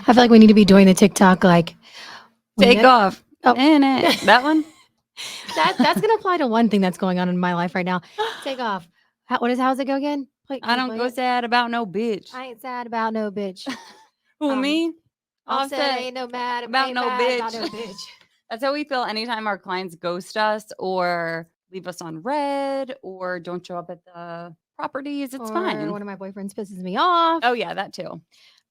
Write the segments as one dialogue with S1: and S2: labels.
S1: I feel like we need to be doing the TikTok like
S2: Take off.
S1: Oh.
S2: In it. That one?
S1: That's gonna apply to one thing that's going on in my life right now. Take off. How's it go again? Can
S2: I
S1: you
S2: don't
S1: play
S2: go
S1: it?
S2: sad about no bitch.
S1: I ain't sad about no bitch.
S2: Who, me?
S1: Offset
S2: Offset
S1: ain't no mad
S2: about
S1: ain't
S2: no
S1: mad about
S2: bitch.
S1: no bitch.
S2: That's how we feel anytime our clients ghost us or leave us on red or don't show up at the properties. It's
S1: Or
S2: fine.
S1: one of my boyfriends pisses me off.
S2: Oh, yeah, that too.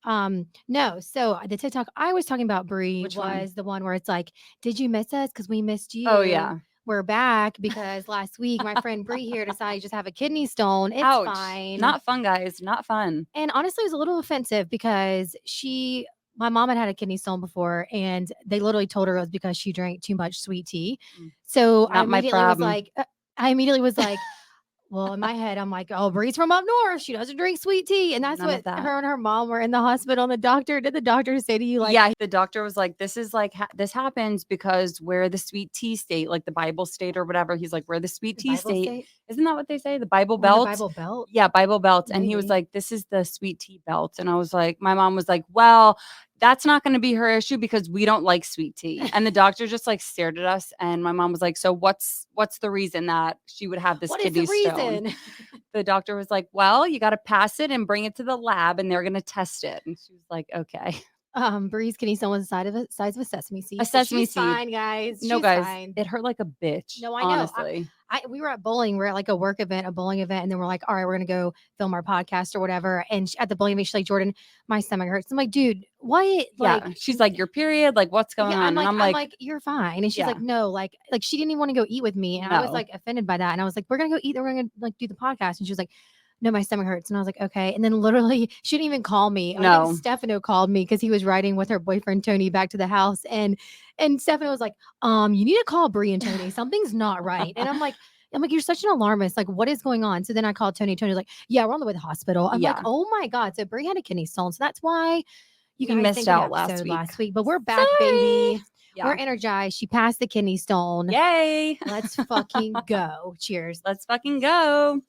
S1: No. So the TikTok I was talking about, Bree,
S2: Which
S1: was
S2: one?
S1: the one where it's like, "Did you miss us? Because we missed you."
S2: Oh, yeah.
S1: We're back because last week my friend Bree here decided to just have a kidney stone. It's
S2: Ouch.
S1: fine.
S2: Not fun, guys. Not fun.
S1: And honestly, it was a little offensive because my mom had a kidney stone before, and they literally told her it was because she drank too much sweet tea.
S2: Mm.
S1: So
S2: Not my problem.
S1: I immediately was like, well, in my head, I'm like, oh, Bree's from up north. She doesn't drink sweet tea. And that's
S2: None of
S1: what
S2: that.
S1: her and her mom were in the hospital. And did the doctor say to you, like,
S2: Yeah, the doctor was like, "This is like this happens because we're the sweet tea state, like the Bible state or whatever." He's like, "We're the sweet
S1: the
S2: tea
S1: Bible
S2: state."
S1: state?
S2: Isn't that what they say? The Bible
S1: We're in the
S2: Belt?
S1: Bible Belt?
S2: Yeah, Bible Belt. And he was
S1: Maybe.
S2: like, "This is the sweet tea belt." And I was like, my mom was like, "Well, that's not going to be her issue because we don't like sweet tea." And the doctor just like stared at us and my mom was like, "So what's the reason that she would have this
S1: What is the
S2: kidney stone?"
S1: reason?
S2: The doctor was like, "Well, you got to pass it and bring it to the lab and they're going to test it." And she was like, "Okay."
S1: Bree's kidney stone was the size of a sesame seed.
S2: A
S1: So
S2: sesame
S1: she's
S2: seed.
S1: fine, guys.
S2: No,
S1: She's
S2: guys,
S1: fine.
S2: it hurt like a bitch,
S1: No, I know.
S2: honestly.
S1: We were at bowling. We're at like a work event, a bowling event, and then we're like, all right, we're gonna go film our podcast or whatever. And at the bowling event, she's like, Jordan, my stomach hurts. I'm like, dude, what?
S2: Yeah, she's like, "Your period? Like, what's going
S1: Yeah,
S2: on?" And I'm
S1: I'm
S2: like,
S1: like, you're fine. And she's
S2: "Yeah,
S1: like, no, like she didn't even want to go eat with me, and I was
S2: no,
S1: like offended by that. And I was like, we're gonna go eat, then we're gonna like do the podcast. And she was like, no, my stomach hurts. And I was like, okay. And then literally, she didn't even call me. I think
S2: no."
S1: Stefano called me because he was riding with her boyfriend Tony back to the house, and Stefano was like, you need to call Bree and Tony. Something's not right. And I'm like, you're such an alarmist. Like, what is going on? So then I called Tony. Tony was like, yeah, we're on the way to the hospital. I'm like,
S2: Yeah,
S1: oh my God. So Bree had a kidney stone. So that's why you
S2: we
S1: guys
S2: missed
S1: didn't get an
S2: out last
S1: episode
S2: week.
S1: last week. But we're back,
S2: Sorry.
S1: baby.
S2: Yeah.
S1: We're energized. She passed the kidney stone.
S2: Yay.
S1: Let's fucking go. Cheers.
S2: Let's fucking go.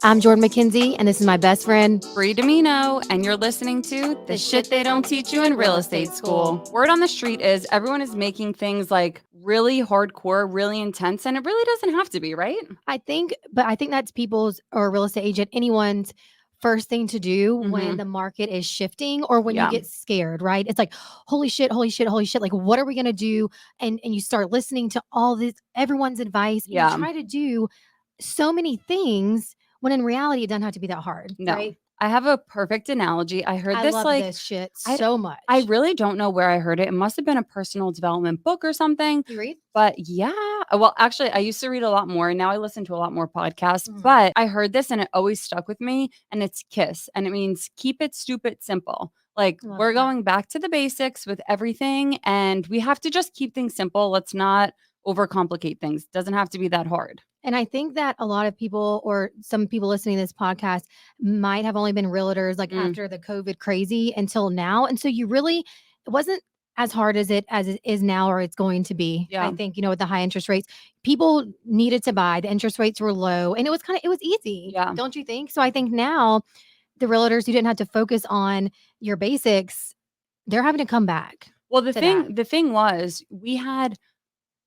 S1: I'm Jordan McKenzie, and this is my best friend,
S2: Bree Domino, and you're listening to The Shit They Don't Teach You in Real Estate School. Word on the street is everyone is making things like really hardcore, really intense, and it really doesn't have to be, right?
S1: I think that's people's, or real estate agent, anyone's first thing to do when the market is shifting or when you
S2: Yeah.
S1: get scared, right? It's like, holy shit, holy shit, holy shit. Like, what are we gonna do? And you start listening to all this, everyone's advice, and you
S2: Yeah.
S1: try to do so many things when in reality it doesn't have to be that hard,
S2: No.
S1: right?
S2: I have a perfect analogy. I heard
S1: I
S2: this
S1: love
S2: like
S1: this shit
S2: I
S1: so much.
S2: I really don't know where I heard it. It must have been a personal development book or something.
S1: You read?
S2: But yeah, well, actually, I used to read a lot more and now I listen to a lot more podcasts.
S1: Mhm.
S2: But I heard this and it always stuck with me. And it's KISS. And it means keep it stupid simple. Like
S1: Love
S2: we're
S1: that.
S2: going back to the basics with everything. And we have to just keep things simple. Let's not overcomplicate things. Doesn't have to be that hard.
S1: And I think that a lot of people, or some people listening to this podcast, might have only been realtors like after the COVID crazy until now. And so it wasn't as hard as it is now, or it's going to be.
S2: Yeah.
S1: I think, with the high interest rates, people needed to buy. The interest rates were low, and it was easy.
S2: Yeah.
S1: Don't you think? So I think now the realtors who didn't have to focus on your basics, they're having to come back.
S2: Well, the
S1: to that.
S2: thing was we had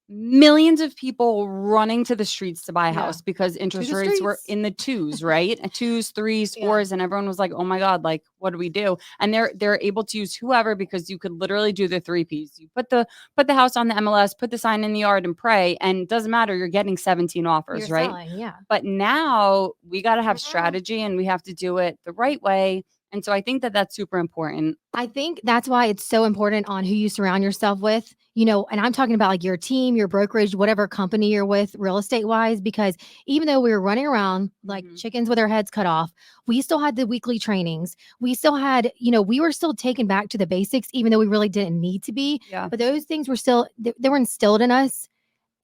S2: millions of people running to the streets to buy a
S1: Yeah.
S2: house because interest
S1: the
S2: rates were
S1: streets.
S2: in the twos, right? Twos, threes,
S1: Yeah.
S2: fours, and everyone was like, "Oh my god, like what do we do?" And they're able to use whoever because you could literally do the 3 Ps. You put the house on the MLS, put the sign in the yard, and pray, and it doesn't matter. You're getting 17 offers,
S1: You're
S2: right?
S1: selling, yeah.
S2: But now we got to have strategy, and we have to do it the right way. And so I think that that's super important.
S1: I think that's why it's so important on who you surround yourself with, and I'm talking about like your team, your brokerage, whatever company you're with, real estate wise, because even though we were running around like chickens with our heads cut off, we still had the weekly trainings. We still had, we were still taken back to the basics, even though we really didn't need to be.
S2: Yeah.
S1: But those things were still, they were instilled in us.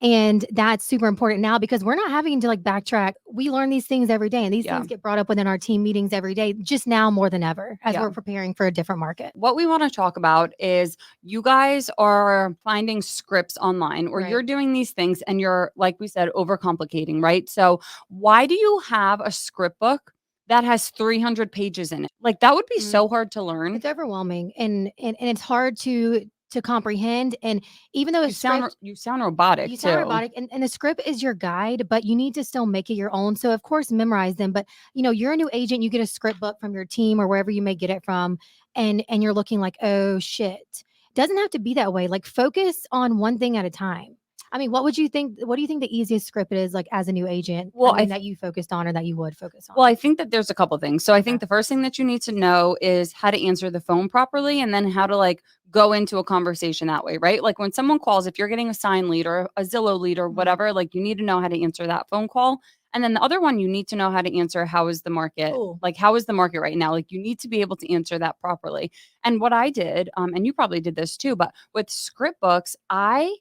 S1: And that's super important now because we're not having to like backtrack. We learn these things every day, and these things get brought up within our team meetings every day, just now more than ever as we're preparing for a different market.
S2: What we want to talk about is you guys are finding scripts online or you're doing these things and you're, like we said, overcomplicating, right? So why do you have a script book that has 300 pages in it. Like that would be
S1: Mm.
S2: so hard to learn.
S1: It's overwhelming and it's hard to comprehend. And even though a script,
S2: You sound robotic
S1: you sound
S2: too.
S1: robotic, and the script is your guide, but you need to still make it your own. So of course memorize them. But you're a new agent, you get a script book from your team or wherever you may get it from, and you're looking like, oh shit. Doesn't have to be that way. Like focus on one thing at a time. I mean, what do you think the easiest script is, like as a new agent? I
S2: Well,
S1: mean, that you focused on or that you would focus
S2: Well,
S1: on?
S2: I think that there's a couple things. So I
S1: Okay.
S2: think the first thing that you need to know is how to answer the phone properly and then how to like go into a conversation that way, right? Like when someone calls, if you're getting a sign lead or a Zillow lead or
S1: Mhm.
S2: whatever, like you need to know how to answer that phone call. And then the other one, you need to know how to answer how is the market?
S1: Cool.
S2: Like, how is the market right now? Like, you need to be able to answer that properly. And what I did, and you probably did this too, but with script books, I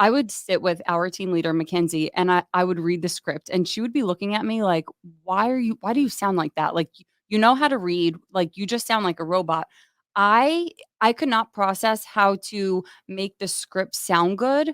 S2: would sit with our team leader, Mackenzie, and I would read the script and she would be looking at me like, why do you sound like that? Like, you know how to read, like you just sound like a robot. I I could not process how to make the script sound good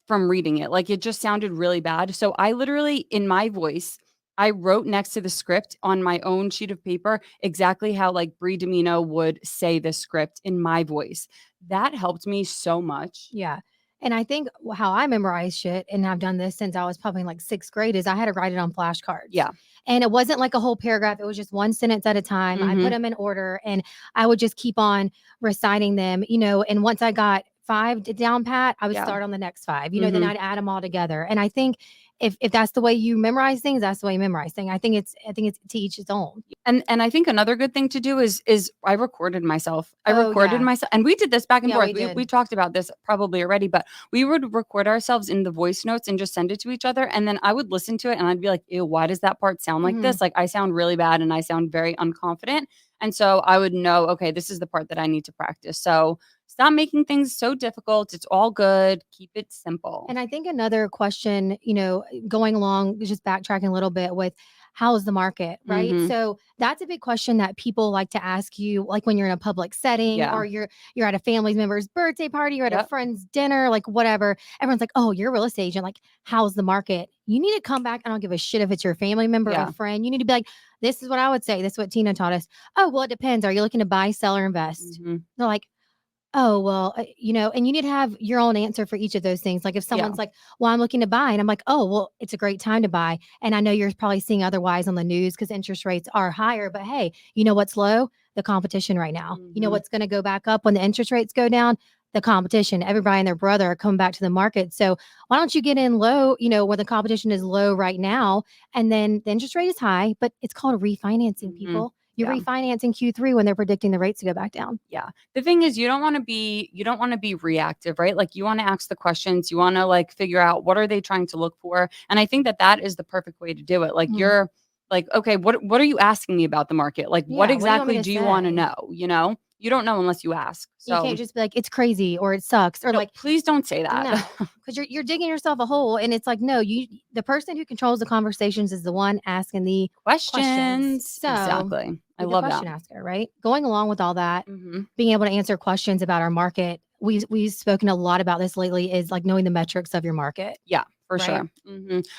S2: from reading it. Like it just sounded really bad. So I literally in my voice, I wrote next to the script on my own sheet of paper exactly how like Brie Domino would say the script in my voice. That helped me so much.
S1: Yeah. And I think how I memorize shit, and I've done this since I was probably in like sixth grade, is I had to write it on flashcards.
S2: Yeah.
S1: And it wasn't like a whole paragraph. It was just one sentence at a time. I put
S2: Mhm.
S1: them in order and I would just keep on reciting them, and once I got five down pat, I would
S2: Yeah.
S1: start on the next five, then
S2: Mhm.
S1: I'd add them all together. And I think if that's the way you memorize things, that's the way you memorize things. I think it's to each its own.
S2: And I think another good thing to do is I recorded myself. I
S1: Oh
S2: recorded
S1: yeah.
S2: myself and we did this back and
S1: Yeah,
S2: forth.
S1: we
S2: We
S1: did.
S2: talked about this probably already, but we would record ourselves in the voice notes and just send it to each other. And then I would listen to it and I'd be like, ew, why does that part sound like
S1: Hmm.
S2: this? Like I sound really bad and I sound very unconfident. And so I would know, okay, this is the part that I need to practice. So stop making things so difficult. It's all good. Keep it simple.
S1: And I think another question, going along, just backtracking a little bit with how's the market, right?
S2: Mhm.
S1: So that's a big question that people like to ask you, like when you're in a public setting
S2: Yeah.
S1: or you're at a family member's birthday party, you're at a
S2: Yep.
S1: friend's dinner, like whatever. Everyone's like, "Oh, you're a real estate agent. Like, how's the market?" You need to come back. I don't give a shit if it's your family member or
S2: Yeah.
S1: friend. You need to be like, "This is what I would say. This is what Tina taught us." Oh, well, it depends. Are you looking to buy, sell, or invest?
S2: Mhm.
S1: They're like, oh, well, and you need to have your own answer for each of those things. Like if
S2: Yeah.
S1: someone's like, well, I'm looking to buy, and I'm like, oh, well, it's a great time to buy. And I know you're probably seeing otherwise on the news because interest rates are higher. But hey, you know what's low? The competition right now. You know
S2: Mhm.
S1: what's going to go back up when the interest rates go down? The competition. Everybody and their brother are coming back to the market. So why don't you get in low, where the competition is low right now? And then the interest rate is high, but it's called refinancing,
S2: Mhm.
S1: people. You're
S2: Yeah.
S1: refinancing Q3 when they're predicting the rates to go back down.
S2: Yeah. The thing is you don't want to be reactive, right? Like you want to ask the questions, you want to like figure out what are they trying to look for? And I think that that is the perfect way to do it. Like
S1: Mhm.
S2: you're like, okay, what are you asking me about the market? Like what
S1: Yeah, what do you want me
S2: exactly
S1: to
S2: do you want to
S1: say?
S2: know, you know? You don't know unless you ask.
S1: You can't
S2: So,
S1: just be like, "It's crazy," or "It sucks," or
S2: no,
S1: like,
S2: please don't say that.
S1: no, because you're digging yourself a hole, and it's like, no, the person who controls the conversations is the one asking the questions.
S2: Questions.
S1: So,
S2: Exactly. I
S1: be the
S2: love that.
S1: question asker, right? Going along with all that,
S2: Mhm.
S1: being able to answer questions about our market. We've spoken a lot about this lately. Is like knowing the metrics of your market,
S2: Yeah, for
S1: right?
S2: sure.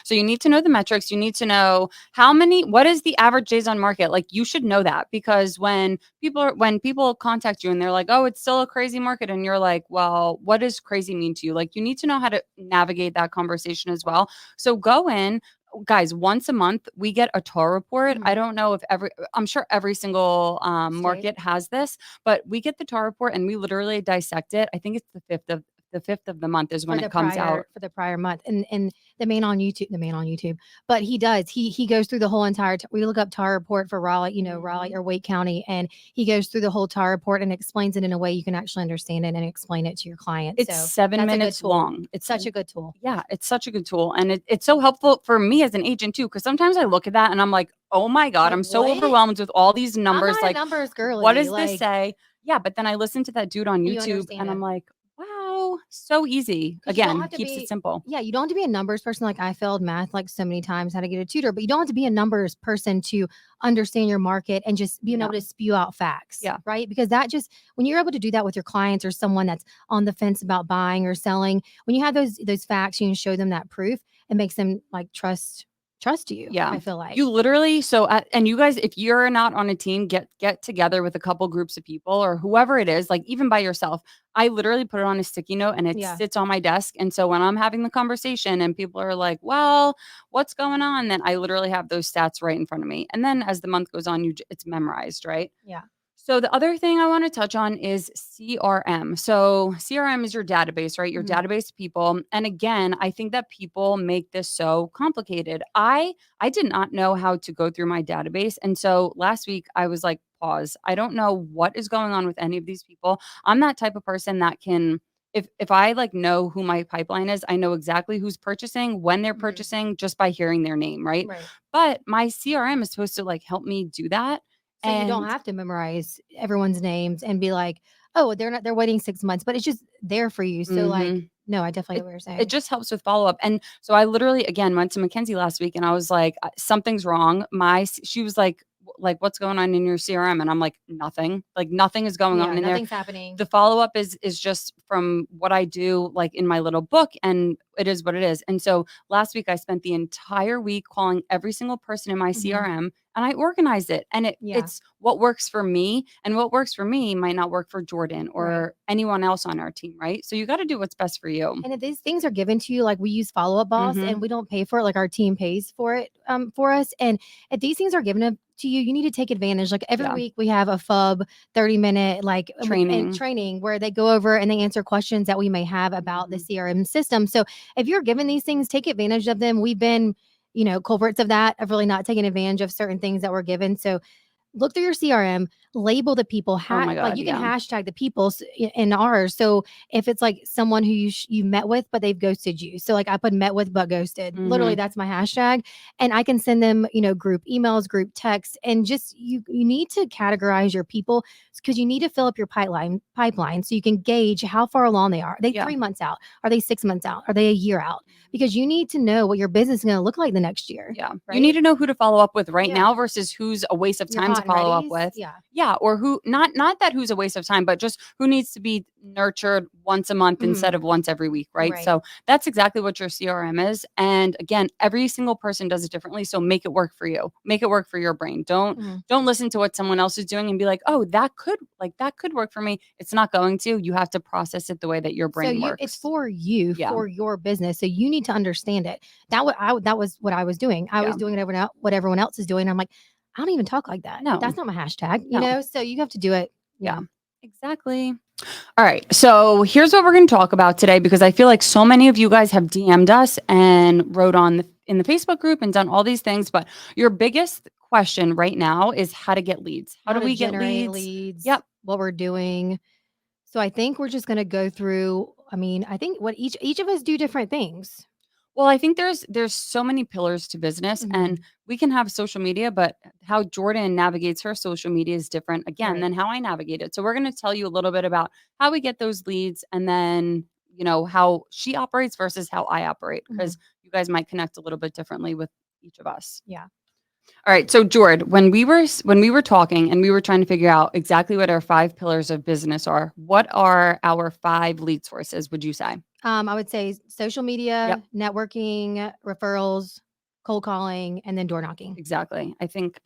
S2: So you need to know the metrics. You need to know what is the average days on market? Like you should know that because when people contact you and they're like, "Oh, it's still a crazy market," and you're like, "Well, what does crazy mean to you?" Like you need to know how to navigate that conversation as well. So go in, guys. Once a month, we get a TAR report. I
S1: Mhm.
S2: don't know if I'm sure every single
S1: State
S2: market has this, but we get the TAR report and we literally dissect it. I think it's the fifth of the month is when it comes out.
S1: for the prior month, and the man on YouTube, but he goes through the whole entire we look up TAR report for Raleigh, Raleigh
S2: Mhm.
S1: or Wake County, and he goes through the whole TAR report and explains it in a way you can actually understand it and explain it to your client.
S2: It's
S1: So
S2: 7
S1: that's a good
S2: minutes
S1: tool.
S2: long.
S1: Such a good tool.
S2: Yeah, it's such a good tool, and it's so helpful for me as an agent too, because sometimes I look at that and I'm like, "Oh my god,
S1: Like,
S2: I'm so
S1: what?
S2: overwhelmed with all these
S1: I'm
S2: numbers,
S1: not a
S2: like,
S1: numbers
S2: what
S1: girly,
S2: does this
S1: like,
S2: say?" Yeah, but then I listen to that dude on
S1: and you
S2: YouTube
S1: understand
S2: and I'm
S1: it.
S2: like, "Wow, so easy."
S1: Because you don't
S2: Again,
S1: have to
S2: keeps it
S1: be
S2: simple.
S1: yeah, you don't have to be a numbers person. Like I failed math like so many times, how to get a tutor, but you don't have to be a numbers person to understand your market and just being
S2: No.
S1: able to spew out facts,
S2: Yeah.
S1: right? Because that just when you're able to do that with your clients or someone that's on the fence about buying or selling, when you have those facts, you can show them that proof, it makes them like trust you,
S2: Yeah.
S1: I feel like.
S2: You literally and you guys, if you're not on a team, get together with a couple groups of people or whoever it is, like even by yourself. I literally put it on a sticky note and it
S1: Yeah.
S2: sits on my desk. And so when I'm having the conversation and people are like, "Well, what's going on?" then I literally have those stats right in front of me. And then as the month goes on, it's memorized, right?
S1: Yeah.
S2: So the other thing I want to touch on is CRM. So CRM is your database, right? Your
S1: Mhm.
S2: database of people. And again, I think that people make this so complicated. I did not know how to go through my database. And so last week I was like, pause. I don't know what is going on with any of these people. I'm that type of person that can if I like know who my pipeline is, I know exactly who's purchasing, when they're
S1: Mhm.
S2: purchasing just by hearing their name, right?
S1: Right.
S2: But my CRM is supposed to like help me do that.
S1: So you don't
S2: And
S1: have to memorize everyone's names and be like, "Oh, they're waiting 6 months," but it's just there for you. So, like,
S2: mhm.
S1: no, I definitely get
S2: It
S1: what you're
S2: it
S1: saying.
S2: just helps with follow-up, and so I literally, again, went to Mackenzie last week, and I was like, Something's wrong." She was like, "What's going on in your CRM?" And I'm like, "Nothing. Like, nothing is going on
S1: Yeah,
S2: in there."
S1: nothing's happening.
S2: The follow-up is just from what I do, like, in my little book, and it is what it is, and so last week, I spent the entire week calling every single person in my
S1: Mhm.
S2: CRM, and I organized it, and
S1: Yeah,
S2: it's what works for me, and what works for me might not work for Jordan
S1: right.
S2: or anyone else on our team, right? So you gotta do what's best for you.
S1: And if these things are given to you, like we use Follow Up Boss and
S2: Mhm.
S1: we don't pay for it, like our team pays for it for us. And if these things are given to you, you need to take advantage. Like every
S2: Yeah.
S1: week we have a FUB 30-minute and
S2: Training.
S1: training where they go over and they answer questions that we may have about the
S2: Mhm.
S1: CRM system. So if you're given these things, take advantage of them. We've been, culprits of that, of really not taking advantage of certain things that were given. So look through your CRM, label the people,
S2: Oh my
S1: like
S2: god,
S1: you can
S2: yeah.
S1: hashtag the people in ours. So if it's like someone who you met with, but they've ghosted you. So like I put met with, but ghosted. Literally,
S2: Mhm.
S1: that's my hashtag. And I can send them, group emails, group texts, and just you need to categorize your people because you need to fill up your pipeline so you can gauge how far along they are. Are they
S2: Yeah.
S1: 3 months out? Are they 6 months out? Are they a year out? Because you need to know what your business is going to look like the next year.
S2: Yeah. You need
S1: Right?
S2: to know who to follow up with right
S1: Yeah.
S2: now versus who's a waste of
S1: You're
S2: time to
S1: hot and
S2: follow up
S1: ready.
S2: with.
S1: Yeah.
S2: Yeah, or who not that who's a waste of time, but just who needs to be nurtured once a month
S1: Mhm.
S2: instead of once every week, right?
S1: Right.
S2: So that's exactly what your CRM is. And again, every single person does it differently, so make it work for you. Make it work for your brain.
S1: Mhm.
S2: Don't listen to what someone else is doing and be like, "Oh, that could work for me." It's not going to. You have to process it the way that your
S1: So
S2: brain
S1: it's
S2: works.
S1: for you,
S2: Yeah.
S1: for your business. So you need to understand it. That was what I was doing. I
S2: Yeah.
S1: was doing what everyone else is doing. I'm like, I don't even talk like that.
S2: No.
S1: That's not my hashtag,
S2: No.
S1: So you have to do it.
S2: Yeah.
S1: Yeah.
S2: Exactly. All right. So here's what we're going to talk about today because I feel like so many of you guys have DM'd us and wrote in the Facebook group and done all these things. But your biggest question right now is how to get leads. How
S1: How
S2: do
S1: to
S2: we get
S1: generate
S2: leads?
S1: leads,
S2: Yep.
S1: what we're doing. So I think we're just gonna go through. I mean, I think what each of us do different things.
S2: Well, I think there's so many pillars to business and
S1: Mhm.
S2: we can have social media, but how Jordan navigates her social media is different again
S1: Right.
S2: than how I navigate it. So we're going to tell you a little bit about how we get those leads and then, how she operates versus how I operate
S1: Mhm.
S2: because you guys might connect a little bit differently with each of us.
S1: Yeah.
S2: All right, so Jord, when we were talking and we were trying to figure out exactly what our 5 pillars of business are, what are our 5 lead sources, would you say?
S1: I would say social
S2: Yep.
S1: media, networking, referrals, cold calling, and then door knocking.
S2: Exactly. I think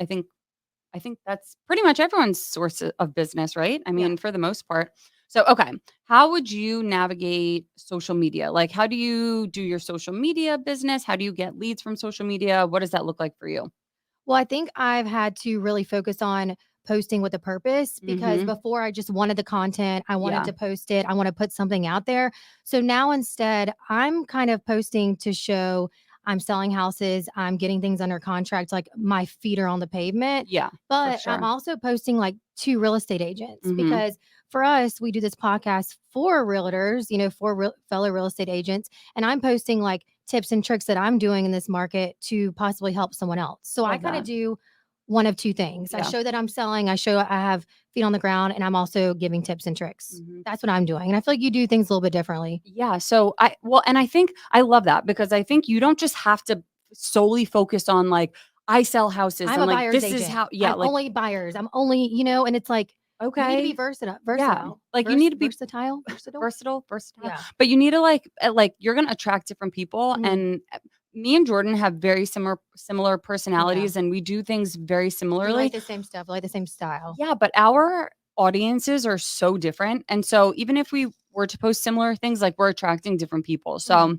S2: that's pretty much everyone's source of business, right? I
S1: Yeah.
S2: mean, for the most part. So, okay, how would you navigate social media? Like, how do you do your social media business? How do you get leads from social media? What does that look like for you?
S1: Well, I think I've had to really focus on posting with a purpose because
S2: Mhm.
S1: before I just wanted the content, I wanted
S2: Yeah.
S1: to post it, I want to put something out there. So now instead, I'm kind of posting to show I'm selling houses, I'm getting things under contract, like my feet are on the pavement.
S2: Yeah, for
S1: But I'm
S2: sure.
S1: also posting like to real estate agents
S2: Mhm.
S1: because for us, we do this podcast for realtors, for fellow real estate agents. And I'm posting like tips and tricks that I'm doing in this market to possibly help someone else. So I
S2: Love
S1: kind of
S2: that.
S1: do one of two things. I
S2: Yeah.
S1: show that I'm selling, I show I have feet on the ground, and I'm also giving tips and tricks.
S2: Mhm.
S1: That's what I'm doing. And I feel like you do things a little bit differently.
S2: Yeah, so and I think I love that because I think you don't just have to solely focus on like I sell houses
S1: I'm
S2: and
S1: a
S2: like
S1: buyer's
S2: this is
S1: agent.
S2: how yeah,
S1: I'm
S2: like
S1: only buyers. I'm only, and it's like you need to be
S2: okay.
S1: versatile,
S2: Yeah. Like you need to be
S1: versatile.
S2: versatile,
S1: Yeah.
S2: but you need to like you're going to attract different people
S1: Mhm.
S2: and me and Jordan have very similar personalities, and we do things very
S1: We
S2: similarly.
S1: like the same stuff. We like the same style.
S2: Yeah, but our audiences are so different, and so even if we were to post similar things, like, we're attracting different people. So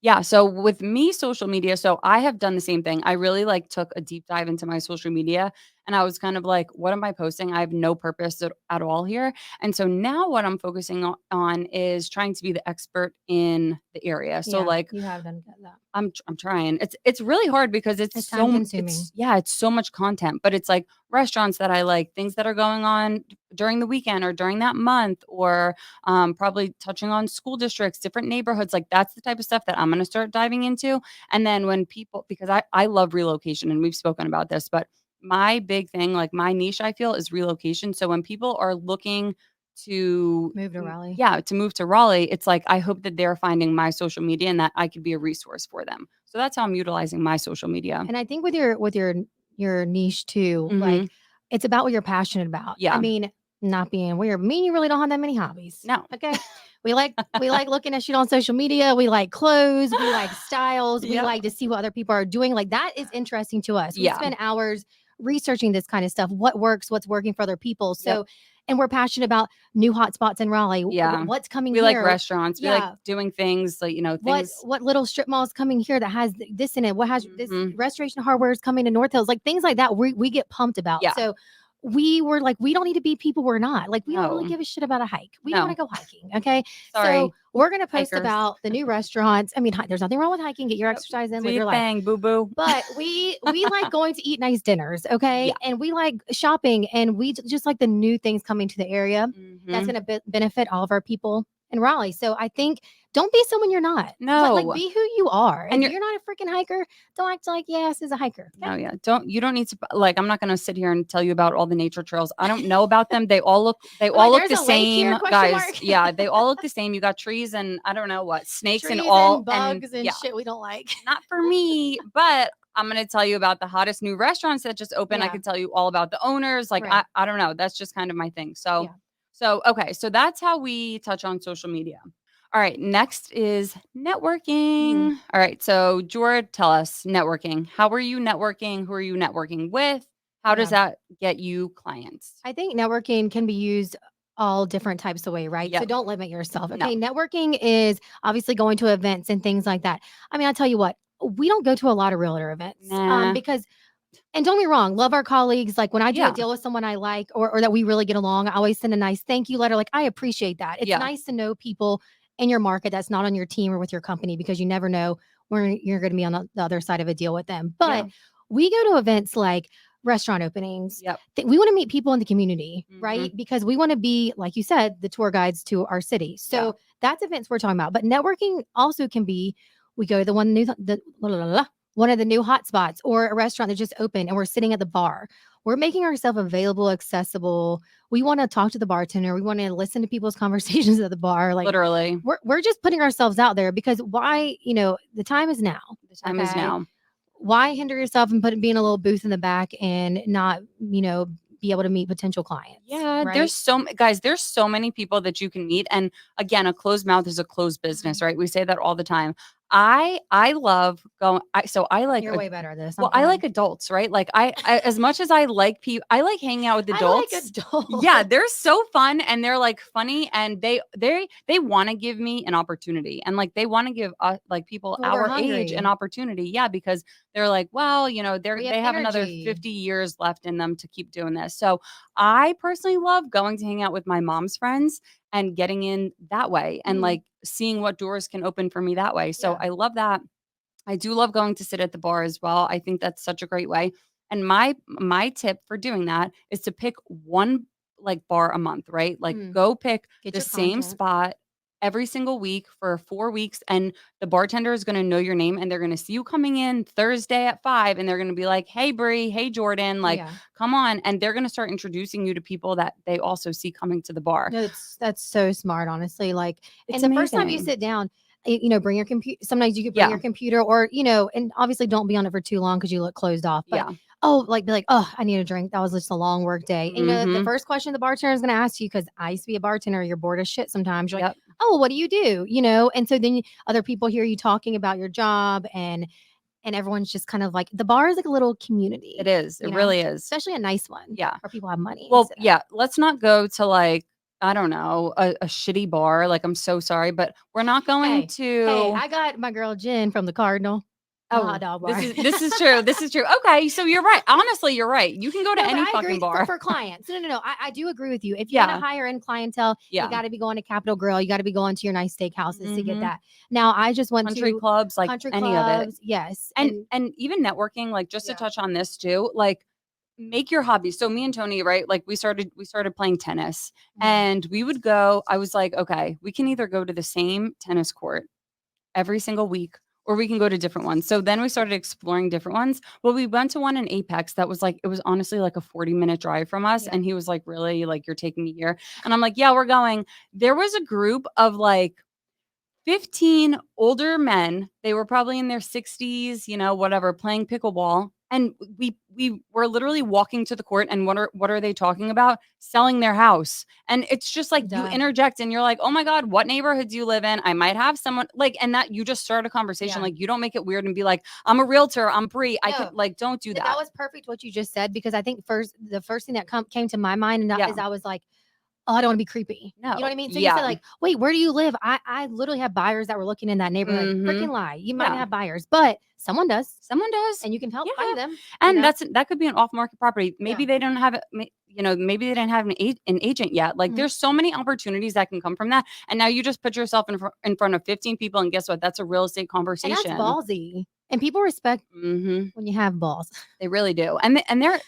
S2: yeah, so with me, social media, so I have done the same thing. I really, like, took a deep dive into my social media, and I was kind of like, "What am I posting? I have no purpose at all here." And so now what I'm focusing on is trying to be the expert in the area. So,
S1: Yeah,
S2: like,
S1: you have done that.
S2: I'm trying. It's really hard because
S1: It's time consuming.
S2: it's so much content, but it's like restaurants that I like, things that are going on during the weekend or during that month, or probably touching on school districts, different neighborhoods. Like, that's the type of stuff that I'm going to start diving into. And then when people, because I love relocation, and we've spoken about this, but my big thing, like my niche, I feel, is relocation. So when people are looking to
S1: Move to Raleigh.
S2: yeah, to move to Raleigh, it's like I hope that they're finding my social media and that I could be a resource for them. So that's how I'm utilizing my social media.
S1: And I think with your niche too,
S2: Mhm.
S1: like it's about what you're passionate about. I
S2: Yeah.
S1: mean, not being weird. Me and you really don't have that many hobbies.
S2: No.
S1: Okay. We like looking at shit on social media. We like clothes. We like styles. We
S2: Yep.
S1: like to see what other people are doing. Like that is interesting to us. We
S2: Yeah.
S1: spend hours researching this kind of stuff. What works, what's working for other people. So
S2: Yep.
S1: and we're passionate about new hotspots in Raleigh.
S2: Yeah.
S1: What's coming
S2: We like
S1: here?
S2: restaurants. We like
S1: Yeah.
S2: doing things like,
S1: What
S2: things.
S1: what little strip mall is coming here that has this in it? What has this
S2: Mhm.
S1: restoration hardware is coming to North Hills? Like things like that we get pumped about.
S2: Yeah.
S1: So we were like, we don't need to be people we're not. Like we don't really
S2: No.
S1: give a shit about a hike. We don't want
S2: No.
S1: to go hiking. Okay. So
S2: Sorry,
S1: we're gonna post
S2: hikers.
S1: about the new restaurants. I mean, there's nothing wrong with hiking. Get your
S2: Yep.
S1: exercise in,
S2: Do
S1: live
S2: your
S1: your life.
S2: thing, boo boo.
S1: But we like going to eat nice dinners, okay?
S2: Yeah.
S1: And we like shopping, and we just like the new things coming to the area. That's
S2: Mhm.
S1: going to benefit all of our people in Raleigh. So I think don't be someone you're not. Like
S2: No.
S1: be who you are.
S2: And
S1: If you're not a freaking hiker, don't act like yes is a hiker.
S2: No,
S1: Okay?
S2: yeah. You don't need to, like, I'm not gonna sit here and tell you about all the nature trails. I don't know about them. They
S1: We're
S2: all
S1: like,
S2: look
S1: there's
S2: the
S1: a lake here?
S2: same,
S1: Question
S2: guys.
S1: mark.
S2: Yeah, they all look the same. You got trees and I don't know what, snakes and
S1: Trees
S2: all,
S1: and
S2: and
S1: bugs and
S2: yeah,
S1: shit we don't like.
S2: not for me, but I'm gonna tell you about the hottest new restaurants that just opened. I
S1: Yeah.
S2: could tell you all about the owners. Like,
S1: Right.
S2: I don't know. That's just kind of my thing.
S1: Yeah.
S2: So okay, so that's how we touch on social media. All right, next is networking. All right, so Jord, tell us networking. How are you networking? Who are you networking with? How does
S1: Yeah.
S2: that get you clients?
S1: I think networking can be used all different types of way, right? So
S2: Yep.
S1: don't limit yourself.
S2: No.
S1: Okay. Networking is obviously going to events and things like that. I mean, I'll tell you what, we don't go to a lot of realtor events
S2: Nah.
S1: because and don't get me wrong, love our colleagues. Like when I do a
S2: Yeah.
S1: deal with someone I like or that we really get along, I always send a nice thank you letter. Like I appreciate that. It's
S2: Yeah.
S1: nice to know people in your market that's not on your team or with your company because you never know when you're going to be on the other side of a deal with them. But
S2: Yeah.
S1: we go to events like restaurant openings.
S2: Yep.
S1: We want to meet people in the community,
S2: Mhm.
S1: right? Because we want to be, like you said, the tour guides to our city. So
S2: Yeah.
S1: that's events we're talking about. But networking also can be we go to the one new the blah, blah, blah, blah, one of the new hotspots or a restaurant that just opened and we're sitting at the bar. We're making ourselves available, accessible. We want to talk to the bartender. We want to listen to people's conversations at the bar. Like
S2: Literally.
S1: we're just putting ourselves out there because why, the time is now.
S2: The time is now.
S1: Why hinder yourself and being a little booth in the back and not, be able to meet potential clients?
S2: Yeah,
S1: Right.
S2: there's so many people that you can meet, and again, a closed mouth is a closed business, right? We say that all the time. I love going. I like
S1: You're way better at this.
S2: well, I like adults, right? Like I as much as I like people, I like hanging out with
S1: I
S2: adults.
S1: like adults.
S2: Yeah, they're so fun and they're like funny and they want to give me an opportunity and like they want to give like people
S1: Well, we're
S2: our age
S1: hungry.
S2: an opportunity. Yeah, because they're like, well,
S1: We
S2: they have another
S1: energy.
S2: 50 years left in them to keep doing this. So I personally love going to hang out with my mom's friends and getting in that way and
S1: Mhm.
S2: like seeing what doors can open for me that way. So
S1: Yeah.
S2: I love that. I do love going to sit at the bar as well. I think that's such a great way. And my tip for doing that is to pick one like bar a month, right? Like go pick
S1: Get
S2: the
S1: your
S2: same
S1: content.
S2: spot every single week for 4 weeks and the bartender is going to know your name and they're going to see you coming in Thursday at 5 and they're going to be like, "Hey Bree, hey Jordan, like
S1: Yeah.
S2: come on." And they're going to start introducing you to people that they also see coming to the bar.
S1: No, that's so smart, honestly. Like
S2: It's
S1: and the first time you
S2: amazing.
S1: sit down, bring your computer. Sometimes you could bring
S2: Yeah.
S1: your computer or, and obviously don't be on it for too long because you look closed off. But
S2: Yeah.
S1: be like, oh, I need a drink. That was just a long work day. And the
S2: Mhm.
S1: first question the bartender is gonna ask you, because I used to be a bartender, you're bored as shit sometimes. You're like,
S2: Yep.
S1: oh, what do you do? And so then other people hear you talking about your job, and everyone's just kind of like, the bar is like a little
S2: It
S1: community,
S2: is. It really is.
S1: especially a nice one
S2: Yeah.
S1: where people have money and
S2: Well,
S1: sit at.
S2: yeah, let's not go to like, I don't know, a shitty bar. Like, I'm so sorry, but we're not going
S1: Hey,
S2: to.
S1: I got my girl Jen from the Cardinal, the hot
S2: Oh,
S1: dog bar.
S2: this is true. This is true. Okay, so you're right. Honestly, you're right. You can go to
S1: No, but
S2: any
S1: I
S2: fucking
S1: agree for,
S2: bar.
S1: for clients. No. I do agree with you. If you want a
S2: Yeah.
S1: higher end clientele, you
S2: Yeah.
S1: got to be going to Capitol Grill. You got to be going to your nice steakhouses to get
S2: Mhm.
S1: that. Now, I just went
S2: Country
S1: to
S2: clubs, like
S1: country
S2: any of it.
S1: clubs. Yes.
S2: And and even networking, like just to
S1: Yeah.
S2: touch on this too, like make your hobby. So me and Tony, right? Like we started playing tennis
S1: Mhm.
S2: and we would go, I was like, okay, we can either go to the same tennis court every single week or we can go to different ones. So then we started exploring different ones. Well, we went to one in Apex that was like, it was honestly like a 40-minute drive from us.
S1: Yeah.
S2: And he was like, really? Like, you're taking me here? And I'm like, yeah, we're going. There was a group of like 15 older men. They were probably in their 60s, whatever, playing pickleball. And we were literally walking to the court and what are they talking about? Selling their house. And it's just like you
S1: Duh.
S2: interject and you're like, "Oh my god, what neighborhood do you live in? I might have someone like," and that you just start a conversation.
S1: Yeah.
S2: Like, you don't make it weird and be like, "I'm a realtor, I'm free. I could,"
S1: No.
S2: like, don't do
S1: That
S2: that.
S1: was perfect what you just said, because I think the first thing that came to my mind, and
S2: Yeah.
S1: is I was like, oh, I don't want to be creepy. You know what
S2: No.
S1: I mean? So you said
S2: Yeah.
S1: like, wait, where do you live? I literally have buyers that were looking in that neighborhood. Freaking
S2: Mhm.
S1: lie. You might not
S2: Yeah.
S1: have buyers, but someone does,
S2: Someone does.
S1: and you can help
S2: Yeah.
S1: find them.
S2: And that could be an off-market property.
S1: Yeah.
S2: Maybe they don't have it, maybe they didn't have an agent yet. Like,
S1: Mhm.
S2: there's so many opportunities that can come from that. And now you just put yourself in front of 15 people and guess what? That's a real estate
S1: And that's
S2: conversation.
S1: ballsy. And people respect
S2: Mhm.
S1: when you have balls.
S2: They really do. And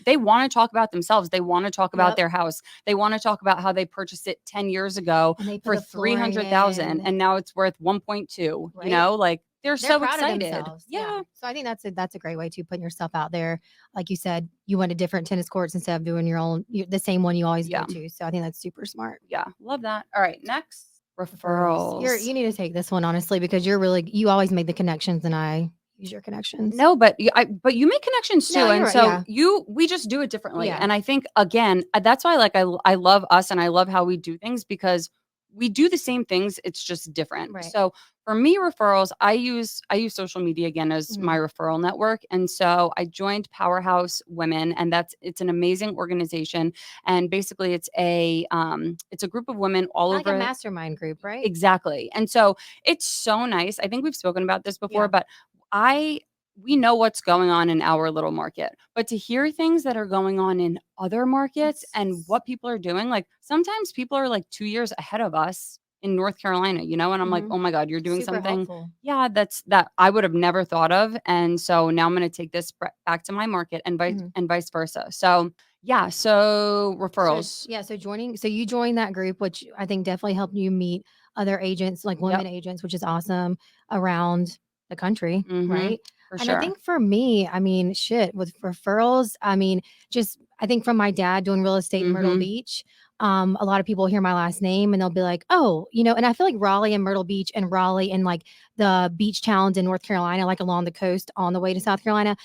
S2: they wanna talk about themselves. They wanna talk about
S1: Yep.
S2: their house. They wanna talk about how they purchased it 10 years ago
S1: And they put
S2: for
S1: the flooring
S2: 300,000
S1: in,
S2: and now it's worth 1.2,
S1: right?
S2: like, they're
S1: They're
S2: so
S1: proud of
S2: excited.
S1: themselves. Yeah.
S2: Yeah.
S1: So I think that's a great way to put yourself out there. Like you said, you went to different tennis courts instead of doing your own, the same one you always go
S2: Yeah.
S1: to. So I think that's super smart.
S2: Yeah, love that. All right, next,
S1: Referrals.
S2: referrals.
S1: You need to take this one honestly, because you always make the connections and I use your connections.
S2: No, but you make connections
S1: No,
S2: too,
S1: you're
S2: and
S1: right.
S2: so
S1: Yeah.
S2: we just do it differently.
S1: Yeah.
S2: And I think again, that's why like I love us and I love how we do things because we do the same things. It's just different.
S1: Right.
S2: So for me, referrals, I use social media again as my
S1: Mhm.
S2: referral network, and so I joined Powerhouse Women, and it's an amazing organization. And basically, it's a group of women all
S1: Like a
S2: over.
S1: mastermind group, right?
S2: Exactly. And so it's so nice. I think we've spoken about this before,
S1: Yeah.
S2: but I we know what's going on in our little market. But to hear things that are going on in other markets and
S1: It's
S2: what people are doing, like sometimes people are like 2 years ahead of us in North Carolina, and I'm like,
S1: mhm.
S2: "Oh my god, you're doing
S1: Super
S2: something."
S1: helpful.
S2: Yeah, that I would have never thought of. And so now I'm going to take this back to my market
S1: Mhm.
S2: and vice versa. So, yeah, so
S1: So
S2: referrals.
S1: yeah, so you joined that group, which I think definitely helped you meet other agents, like
S2: Yep.
S1: women agents, which is awesome, around the country,
S2: Mhm.
S1: right?
S2: For
S1: And I
S2: sure.
S1: think for me, I mean, shit, with referrals, I mean, just I think from my dad doing real estate in Myrtle
S2: Mhm.
S1: Beach, a lot of people hear my last name and they'll be like, oh, and I feel like Raleigh and Myrtle Beach and Raleigh and like the beach towns in North Carolina, like along the coast on the way to South Carolina,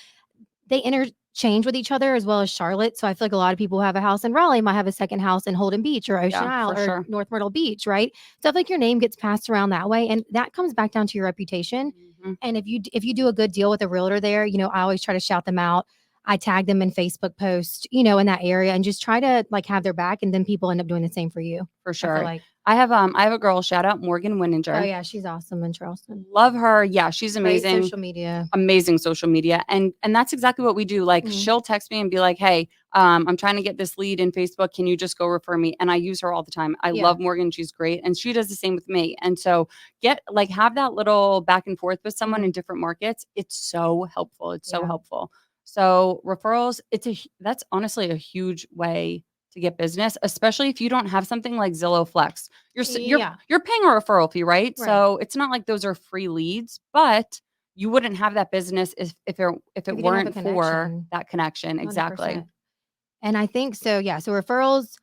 S1: they interchange with each other as well as Charlotte. So I feel like a lot of people who have a house in Raleigh might have a second house in Holden Beach or Ocean
S2: Yeah,
S1: Isle
S2: for
S1: or
S2: sure.
S1: North Myrtle Beach, right? So I feel like your name gets passed around that way, and that comes back down to your reputation.
S2: Mhm.
S1: And if you do a good deal with a realtor there, I always try to shout them out. I tag them in Facebook posts, in that area, and just try to like have their back, and then people end up doing the same for you.
S2: For
S1: I feel
S2: sure.
S1: like,
S2: I have a girl, shout out Morgan
S1: oh
S2: Winninger.
S1: yeah, she's awesome in Charleston.
S2: Love her. Yeah, she's
S1: Great
S2: amazing.
S1: social media.
S2: Amazing social media. And that's exactly what we do. Like,
S1: Mhm.
S2: she'll text me and be like, "Hey, I'm trying to get this lead in Facebook. Can you just go refer me?" And I use her all the time. I
S1: Yeah.
S2: love Morgan. She's great. And she does the same with me. And so have that little back and forth with someone in
S1: Mhm.
S2: different markets. It's so helpful. It's so
S1: Yeah.
S2: helpful. So referrals, that's honestly a huge way to get business, especially if you don't have something like Zillow Flex.
S1: Yeah.
S2: You're paying a referral fee, right?
S1: Right.
S2: So it's not like those are free leads, but you wouldn't have that business if
S1: If
S2: it
S1: you didn't have a
S2: weren't for
S1: connection,
S2: that connection. Exactly.
S1: 100%. And I think so, yeah, so referrals,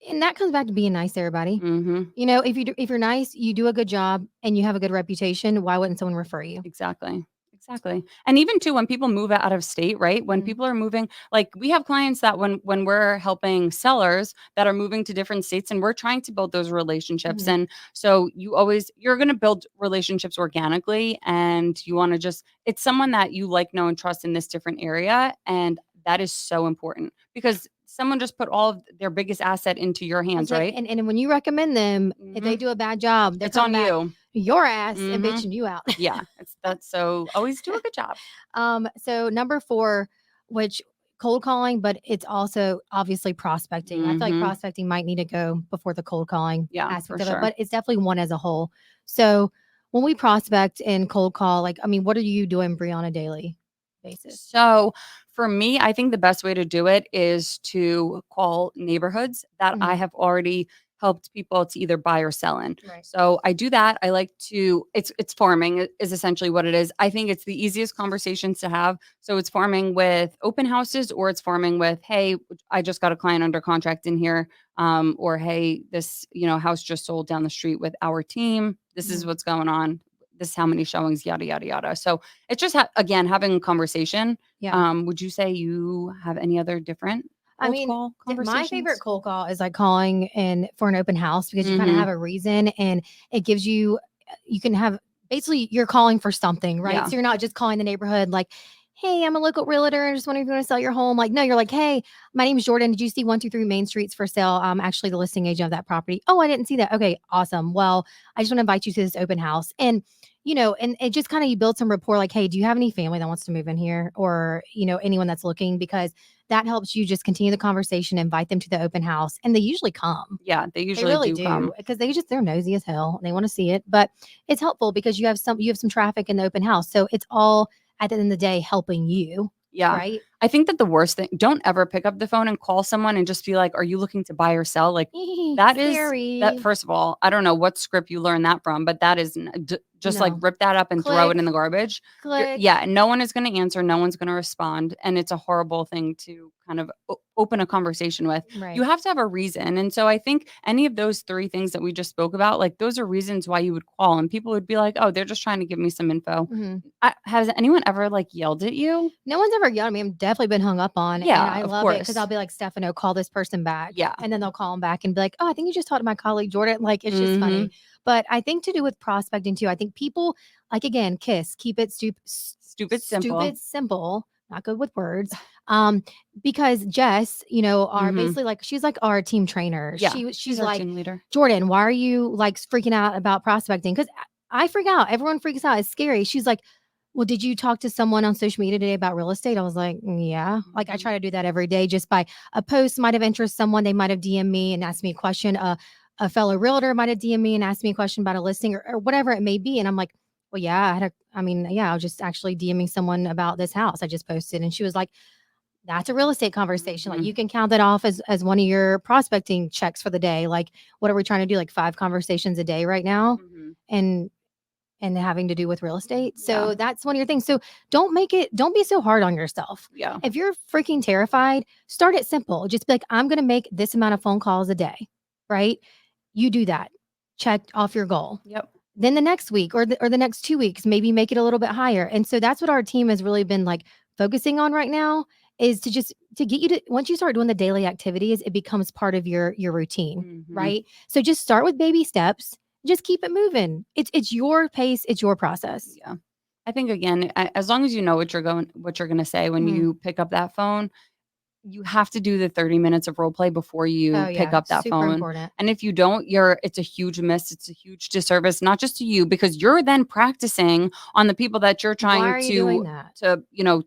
S1: and that comes back to being nice to everybody.
S2: Mhm.
S1: If you're nice, you do a good job, and you have a good reputation, why wouldn't someone refer you?
S2: Exactly. Exactly. And even too, when people move out of state, right? When
S1: Mhm.
S2: people are moving, like we have clients that when we're helping sellers that are moving to different states and we're trying to build those relationships.
S1: Mhm.
S2: And so you're going to build relationships organically and you want to just, it's someone that you like, know, and trust in this different area. And that is so important because someone just put all of their biggest asset into your
S1: I
S2: hands,
S1: was like,
S2: right?
S1: and when you recommend them, if they
S2: Hmm.
S1: do a bad job, they're
S2: It's
S1: coming
S2: on
S1: back
S2: you.
S1: your ass and
S2: Hmm.
S1: bitching you out.
S2: Yeah. That's so always do a good job.
S1: So number 4, which cold calling, but it's also obviously prospecting. I feel like
S2: Hmm.
S1: prospecting might need to go before the cold calling
S2: Yeah, for
S1: aspect of it,
S2: sure.
S1: but it's definitely one as a whole. So when we prospect and cold call, like, I mean, what are you doing, Brie, on a daily basis?
S2: So for me, I think the best way to do it is to call neighborhoods that I
S1: Mhm.
S2: have already helped people to either buy or sell in.
S1: Right.
S2: So I do that. I like to it's farming is essentially what it is. I think it's the easiest conversations to have. So it's farming with open houses or it's farming with, hey, I just got a client under contract in here. Or hey, this, house just sold down the street with our team. This is
S1: Mhm.
S2: what's going on. This is how many showings, yada, yada, yada. So it's just again having a conversation.
S1: Yeah.
S2: Would you say you have any other different
S1: I
S2: cold
S1: mean,
S2: call
S1: my favorite
S2: conversations?
S1: cold call is like calling in for an open house because you kind of have
S2: Mhm.
S1: a reason and it gives you, you can have basically you're calling for something, right?
S2: Yeah.
S1: So you're not just calling the neighborhood like, hey, I'm a local realtor. I just wondering if you want to sell your home. Like, no, you're like, hey, my name's Jordan. Did you see 123 Main Street's for sale? I'm actually the listing agent of that property. Oh, I didn't see that. Okay, awesome. Well, I just want to invite you to this open house. And and it just kind of you build some rapport like, hey, do you have any family that wants to move in here? Or, anyone that's looking because that helps you just continue the conversation, invite them to the open house, and they usually come.
S2: Yeah, they
S1: They
S2: usually
S1: really
S2: do
S1: do
S2: come.
S1: because they're nosy as hell. And they want to see it, but it's helpful because you have some traffic in the open house, so it's all at the end of the day helping you,
S2: Yeah.
S1: right?
S2: I think that the worst thing, don't ever pick up the phone and call someone and just be like, "Are you looking to buy or sell?" Like that is that
S1: Scary.
S2: first of all, I don't know what script you learned that from, but that is just like
S1: No.
S2: rip that up and throw it in
S1: Click,
S2: the garbage.
S1: click.
S2: Yeah, no one is going to answer, no one's going to respond, and it's a horrible thing to kind of open a conversation with. You
S1: Right.
S2: have to have a reason. And so I think any of those three things that we just spoke about, like those are reasons why you would call and people would be like, "Oh, they're just trying to give me some info."
S1: Mhm.
S2: Has anyone ever like yelled at you?
S1: No one's ever yelled at me. I've definitely been hung up on, and
S2: Yeah,
S1: I
S2: of
S1: love it because I'll
S2: course.
S1: be like, Stefano, call this person back.
S2: Yeah.
S1: And then they'll call them back and be like, oh, I think you just talked to my colleague Jordan. Like, it's just funny.
S2: Mhm.
S1: But I think to do with prospecting too, I think people, like, again, KISS, keep it
S2: Stupid simple.
S1: stupid, simple, not good with words. Because Jess, are
S2: Mhm.
S1: basically like, she's like our team trainer.
S2: Yeah,
S1: She's
S2: she's our
S1: like,
S2: team leader.
S1: Jordan, why are you like freaking out about prospecting? Because I freak out. Everyone freaks out. It's scary. She's like, well, did you talk to someone on social media today about real estate? I was like, yeah. Like I
S2: Mhm.
S1: try to do that every day just by a post might have interested someone. They might have DM me and asked me a question. A fellow realtor might have DM me and asked me a question about a listing or whatever it may be. And I'm like, well, yeah, I was just actually DMing someone about this house I just posted. And she was like, that's a real estate conversation. Like
S2: Mhm.
S1: you can count that off as one of your prospecting checks for the day. Like, what are we trying to do? Like 5 conversations a day right now.
S2: Mhm.
S1: And having to do with real estate.
S2: Yeah.
S1: So that's one of your things. So don't be so hard on yourself.
S2: Yeah.
S1: If you're freaking terrified, start it simple. Just be like, I'm going to make this amount of phone calls a day, right? You do that. Check off your goal.
S2: Yep.
S1: Then the next week or the next 2 weeks, maybe make it a little bit higher. And so that's what our team has really been like focusing on right now is to get you to once you start doing the daily activities, it becomes part of your routine,
S2: Mhm.
S1: right? So just start with baby steps. Just keep it moving. It's your pace, it's your process.
S2: Yeah. I think again, as long as you know what you're going to say when
S1: Mhm.
S2: you pick up that phone, you have to do the 30 minutes of role play before
S1: Oh
S2: you pick
S1: yeah,
S2: up that
S1: super
S2: phone.
S1: important.
S2: And if you don't, it's a huge miss. It's a huge disservice, not just to you, because you're then practicing on the people that you're
S1: Why
S2: trying
S1: are you
S2: to
S1: doing that?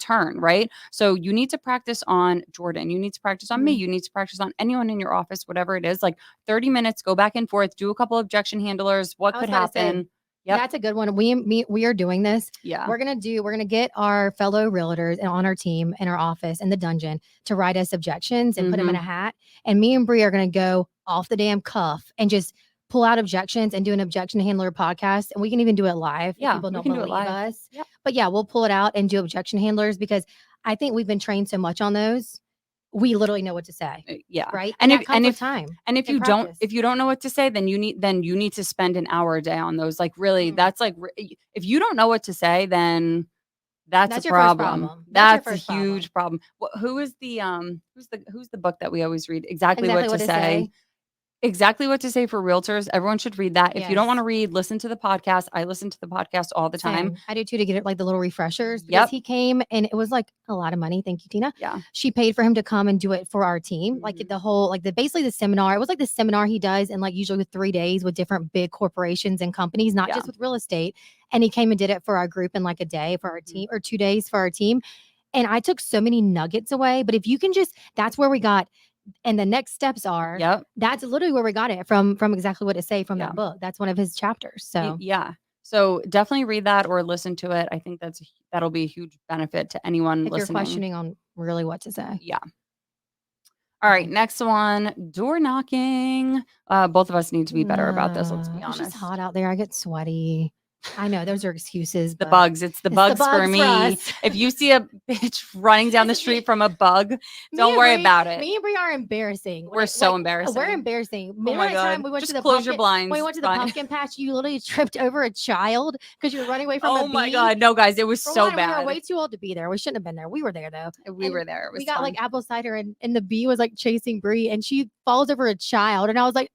S2: turn, right? So you need to practice on Jordan. You need to practice on me.
S1: Mhm.
S2: You need to practice on anyone in your office, whatever it is. Like 30 minutes, go back and forth, do a couple objection handlers. What
S1: I was
S2: could
S1: about to say,
S2: happen? Yep.
S1: that's a good one. We are doing this.
S2: Yeah.
S1: We're gonna get our fellow realtors and on our team in our office in the dungeon to write us objections and put them in a
S2: Mhm.
S1: hat. And me and Bree are gonna go off the damn cuff and just pull out objections and do an objection handler podcast. And we can even do it live if
S2: Yeah,
S1: people
S2: we
S1: don't
S2: can do it
S1: believe
S2: live.
S1: us.
S2: Yep.
S1: But yeah, we'll pull it out and do objection handlers because I think we've been trained so much on those. We literally know what to say.
S2: Yeah.
S1: Right. And
S2: And
S1: that comes with time
S2: if
S1: and practice.
S2: you don't know what to say, then you need to spend an hour a day on those. Like really,
S1: Mhm.
S2: that's like if you don't know what to say, then That's a
S1: That's your first
S2: problem.
S1: problem. That's your
S2: That's a
S1: first problem.
S2: huge problem. Who is the who's the book that we always read? Exactly
S1: Exactly
S2: what
S1: what
S2: to
S1: to
S2: say.
S1: say.
S2: Exactly what to say for realtors. Everyone should read that. If you don't want
S1: Yes.
S2: to read, listen to the podcast. I listen to the podcast all the time.
S1: Same. I do too, to get it like the little refreshers, because
S2: Yep.
S1: he came and it was like a lot of money. Thank you, Tina.
S2: Yeah.
S1: She paid for him to come and do it for our team. Like
S2: Mhm.
S1: the whole, like the basically the seminar. It was like the seminar he does, and like usually with 3 days with different big corporations and companies, not
S2: Yeah.
S1: just with real estate. And he came and did it for our group in like a day for our
S2: Mhm.
S1: team, or 2 days for our team. And I took so many nuggets away. But if you can just, that's where we got. And the next steps are,
S2: Yep.
S1: that's literally where we got it from exactly what to say from
S2: Yeah.
S1: that book. That's one of his chapters. So
S2: Yeah. So definitely read that or listen to it. I think that'll be a huge benefit to anyone
S1: if you're
S2: listening.
S1: questioning on really what to say.
S2: Yeah. All right,
S1: Okay.
S2: next one, door knocking. Both of us need to be better about this, let's be
S1: It's just
S2: honest.
S1: hot out there. I get sweaty. I know those are excuses.
S2: The
S1: but
S2: bugs. It's the
S1: it's
S2: bugs for me.
S1: us.
S2: If you see a bitch running down the
S1: It's
S2: street
S1: me.
S2: from a bug,
S1: Me
S2: don't
S1: and
S2: worry
S1: Bree-
S2: about it.
S1: Me and Brie are embarrassing.
S2: We're so embarrassing.
S1: We're embarrassing.
S2: Oh
S1: Remember
S2: my
S1: that
S2: God.
S1: time we went
S2: Just
S1: to the
S2: close your
S1: pumpkin,
S2: blinds.
S1: when we went to
S2: It's
S1: the
S2: fine.
S1: pumpkin patch, you literally tripped over a child because you were running away from a
S2: Oh
S1: bee.
S2: my God. No, guys, it was
S1: For
S2: so
S1: one, we
S2: bad.
S1: were way too old to be there. We shouldn't have been there. We were there though.
S2: We
S1: And
S2: were there. It was
S1: we got
S2: fun.
S1: like apple cider, and the bee was like chasing Brie, and she falls over a child, and I was like,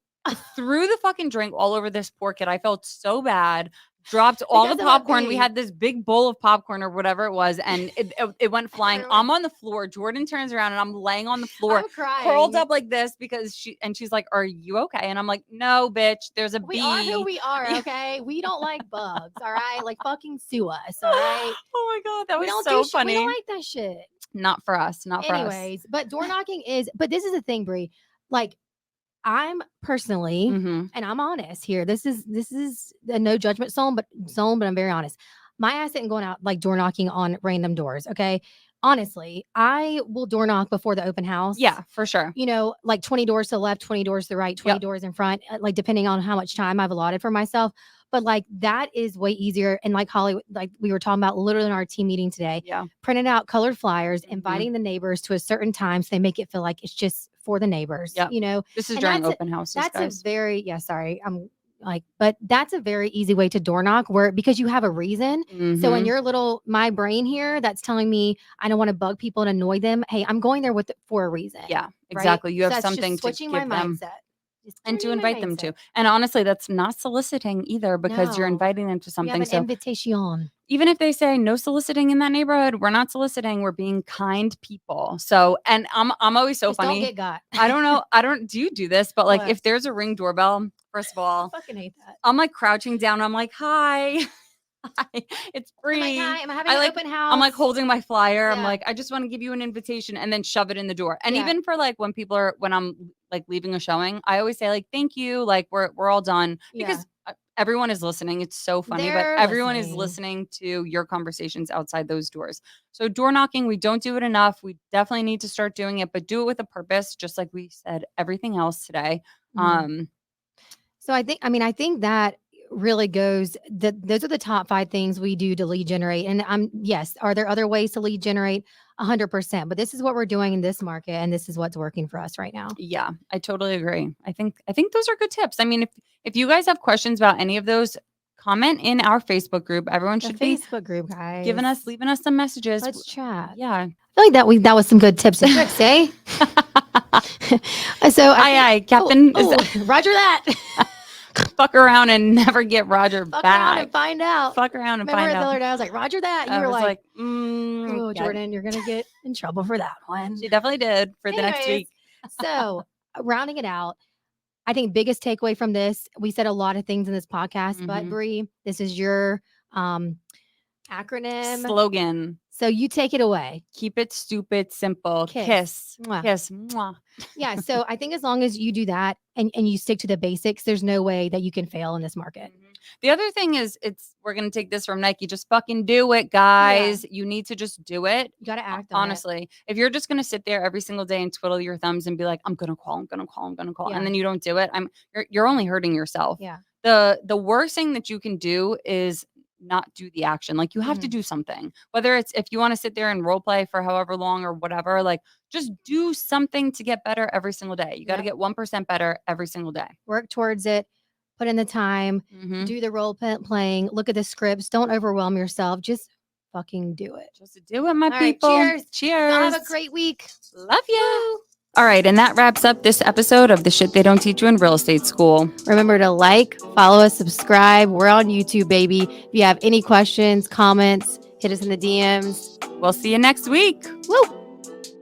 S2: Threw the fucking drink all over this poor kid. I felt so bad. Dropped all the
S1: Because of a
S2: popcorn. We
S1: bee.
S2: had this big bowl of popcorn or whatever it was, and it went flying.
S1: Everywhere.
S2: I'm on the floor. Jordan turns around and I'm laying on the floor,
S1: I'm crying.
S2: curled up like this because she's like, "Are you okay?" And I'm like, "No, bitch. There's a
S1: We
S2: bee."
S1: are who we are, okay? We don't like bugs, all right? Like fucking sue us, all right?
S2: Oh my God, that
S1: We
S2: was
S1: don't
S2: so
S1: do shit. We
S2: funny.
S1: don't like that shit.
S2: Not for us. Not for us.
S1: Anyways, but door knocking is, but this is the thing, Brie. Like, I'm personally,
S2: Mm-hmm.
S1: and I'm honest here. This is a no judgment zone, but I'm very honest. My ass isn't going out like door knocking on random doors. Okay. Honestly, I will door knock before the open house.
S2: Yeah, for sure.
S1: You know, like 20 doors to the left, 20 doors to the right, 20
S2: Yep.
S1: doors in front, like depending on how much time I've allotted for myself. But like that is way easier. And like Hollywood, like we were talking about literally in our team meeting today,
S2: Yeah.
S1: printed out colored flyers,
S2: Mhm.
S1: inviting the neighbors to a certain time so they make it feel like it's just for the neighbors.
S2: Yep.
S1: You know,
S2: This is
S1: and
S2: during
S1: that's
S2: open houses,
S1: that's
S2: guys.
S1: a very, yeah, sorry. I'm like, but that's a very easy way to door knock where, because you have a reason. So in
S2: Mhm.
S1: your little, my brain here, that's telling me I don't want to bug people and annoy them. Hey, I'm going there for a reason.
S2: Yeah,
S1: Right?
S2: exactly. You
S1: So
S2: have
S1: that's just
S2: something to
S1: switching my
S2: give them
S1: mindset. Just
S2: and to
S1: changing my
S2: invite them to.
S1: mindset.
S2: And honestly, that's not soliciting either because you're
S1: No.
S2: inviting them to
S1: You have
S2: something.
S1: an
S2: So
S1: invitation.
S2: even if they say no soliciting in that neighborhood, we're not soliciting. We're being kind people. So, and I'm always so
S1: Just don't
S2: funny.
S1: get got.
S2: I don't know. Do you do this? But like,
S1: What?
S2: if there's a Ring doorbell, first of
S1: I
S2: all,
S1: fucking hate that.
S2: I'm like crouching down. I'm like, hi. Hi, it's
S1: I'm like,
S2: Bree.
S1: hi, I'm having an open house.
S2: I'm like holding my flyer. I'm
S1: Yeah.
S2: like, I just want to give you an invitation and then shove it in the door. And
S1: Yeah.
S2: even for like when I'm like leaving a showing, I always say like, thank you. Like we're all done because everyone is listening. It's so funny,
S1: They're
S2: but everyone is
S1: listening.
S2: listening to your conversations outside those doors. So door knocking, we don't do it enough. We definitely need to start doing it, but do it with a purpose, just like we said everything else today.
S1: Mhm. So I think that really goes that those are the top 5 things we do to lead generate. And yes, are there other ways to lead generate? 100%. But this is what we're doing in this market, and this is what's working for us right now.
S2: Yeah, I totally agree. I think those are good tips. I mean, if you guys have questions about any of those, comment in our Facebook group. Everyone
S1: The
S2: should be
S1: Facebook group, guys.
S2: leaving us some messages.
S1: Let's chat.
S2: Yeah.
S1: I feel like that was some good tips and tricks, eh? So
S2: aye, Captain.
S1: Roger that.
S2: Fuck around and never get Roger
S1: Fuck
S2: back.
S1: around and find out.
S2: Fuck around and
S1: Remember
S2: find
S1: the
S2: out.
S1: other day I was like, Roger that. You
S2: I
S1: were
S2: was
S1: like,
S2: yeah.
S1: Jordan, you're gonna get in trouble for that one.
S2: She definitely did for the next week.
S1: So rounding it out, I think biggest takeaway from this, we said a lot of things in this podcast, but Bree, this is your acronym
S2: slogan.
S1: So you take it away.
S2: Keep it stupid, simple. Kiss.
S1: Mwah.
S2: Kiss. Mwah.
S1: Yeah. So I think as long as you do that and you stick to the basics, there's no way that you can fail in this market.
S2: The other thing is we're going to take this from Nike. Just fucking do it, guys. Yeah. You need to just do it.
S1: You got to act on
S2: honestly. If you're just going to sit there every single day and twiddle your thumbs and be like, I'm going to call. Yeah. And then you don't do it. You're only hurting yourself.
S1: Yeah.
S2: The worst thing that you can do is not do the action. Like you have to do something, whether it's if you want to sit there and role play for however long or whatever, like just do something to get better every single day. You got to get 1% better every single day.
S1: Work towards it. Put in the time, do the role playing, look at the scripts. Don't overwhelm yourself. Just fucking do it.
S2: Just do it, my
S1: All right,
S2: people.
S1: cheers.
S2: Cheers.
S1: Y'all have a great week.
S2: Love you. All right, and that wraps up this episode of The Shit They Don't Teach You in Real Estate School.
S1: Remember to like, follow us, subscribe. We're on YouTube, baby. If you have any questions, comments, hit us in the DMs.
S2: We'll see you next week.
S1: Woo!